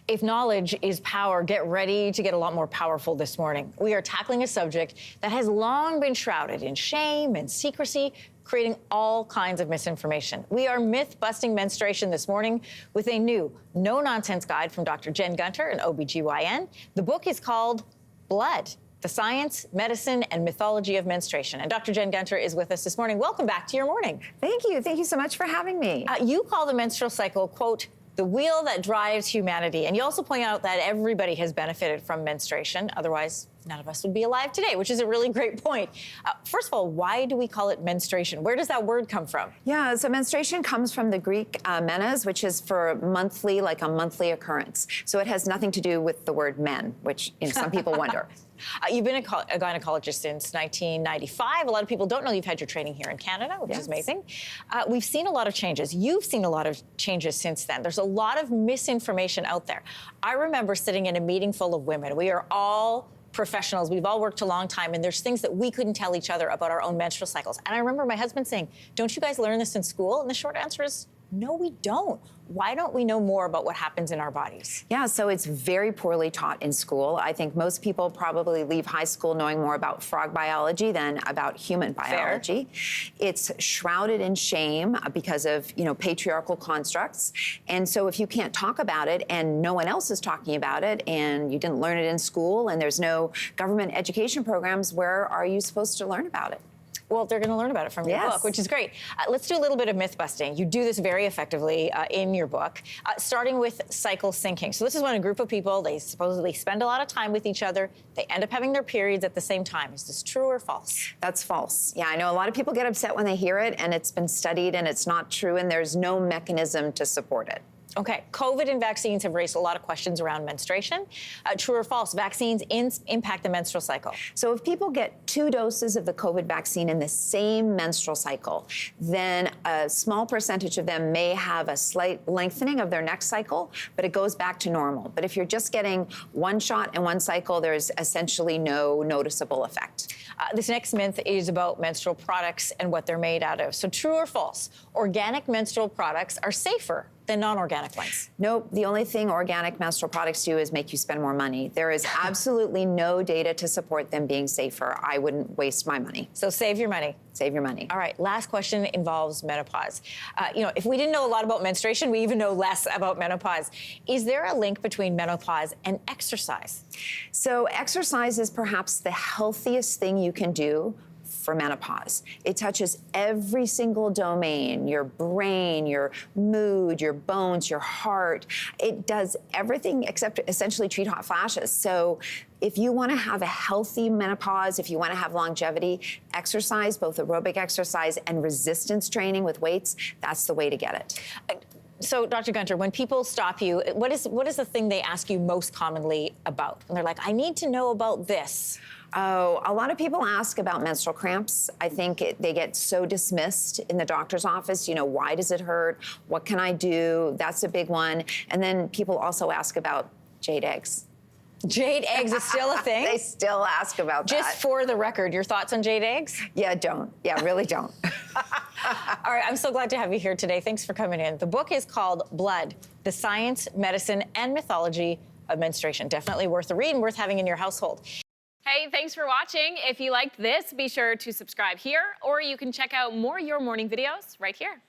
If knowledge is power, get ready to get a lot more powerful this morning. We are tackling a subject that has long been shrouded in shame and secrecy, creating all kinds of misinformation. We are myth-busting menstruation this morning with a new no-nonsense guide from Dr. Jen Gunter, an OBGYN. The book is called Blood: The Science, Medicine, and Mythology of Menstruation. And Dr. Jen Gunter is with us this morning. Welcome back to your morning. Thank you. Thank you so much for having me. You call the menstrual cycle, quote, the wheel that drives humanity. And you also point out that everybody has benefited from menstruation. Otherwise, none of us would be alive today, which is a really great point. First of all, why do we call it menstruation? Where does that word come from? Yeah, so menstruation comes from the Greek menas, which is for monthly, like a monthly occurrence. So it has nothing to do with the word men, which some people wonder. You've been a gynecologist since 1995. A lot of people don't know you've had your training here in Canada, which is amazing. We've seen a lot of changes. You've seen a lot of changes since then. There's a lot of misinformation out there. I remember sitting in a meeting full of women. We are all professionals. We've all worked a long time, and there's things that we couldn't tell each other about our own menstrual cycles. And I remember my husband saying, don't you guys learn this in school? And the short answer is, no, we don't. Why don't we know more about what happens in our bodies? Yeah, so it's very poorly taught in school. I think most people probably leave high school knowing more about frog biology than about human biology. Fair. It's shrouded in shame because of, patriarchal constructs. And so if you can't talk about it and no one else is talking about it and you didn't learn it in school and there's no government education programs, where are you supposed to learn about it? Well, they're going to learn about it from your book, which is great. Let's do a little bit of myth busting. You do this very effectively in your book, starting with cycle syncing. So this is when a group of people, they supposedly spend a lot of time with each other. They end up having their periods at the same time. Is this true or false? That's false. Yeah, I know a lot of people get upset when they hear it, and it's been studied, and it's not true, and there's no mechanism to support it. Okay, COVID and vaccines have raised a lot of questions around menstruation. True or false, vaccines impact the menstrual cycle? So if people get 2 doses of the COVID vaccine in the same menstrual cycle, then a small percentage of them may have a slight lengthening of their next cycle, but it goes back to normal. But if you're just getting 1 shot in 1 cycle, there's essentially no noticeable effect. This next myth is about menstrual products and what they're made out of. So true or false, organic menstrual products are safer than non-organic ones? Nope. The only thing organic menstrual products do is make you spend more money. There is absolutely no data to support them being safer. I wouldn't waste my money. So save your money. Save your money. All right. Last question involves menopause. If we didn't know a lot about menstruation, we even know less about menopause. Is there a link between menopause and exercise? So exercise is perhaps the healthiest thing you can do for menopause. It touches every single domain, your brain, your mood, your bones, your heart. It does everything except essentially treat hot flashes. So if you want to have a healthy menopause, if you want to have longevity, exercise, both aerobic exercise and resistance training with weights, that's the way to get it. So, Dr. Gunter, when people stop you, what is the thing they ask you most commonly about? And they're like, I need to know about this. Oh, a lot of people ask about menstrual cramps. I think they get so dismissed in the doctor's office. Why does it hurt? What can I do? That's a big one. And then people also ask about jade eggs. Jade eggs is still a thing? They still ask about that. Just for the record, your thoughts on jade eggs? Yeah, don't. Yeah, really don't. All right, I'm so glad to have you here today. Thanks for coming in. The book is called Blood: The Science, Medicine, and Mythology of Menstruation. Definitely worth a read and worth having in your household. Hey, thanks for watching. If you liked this, be sure to subscribe here, or you can check out more Your Morning videos right here.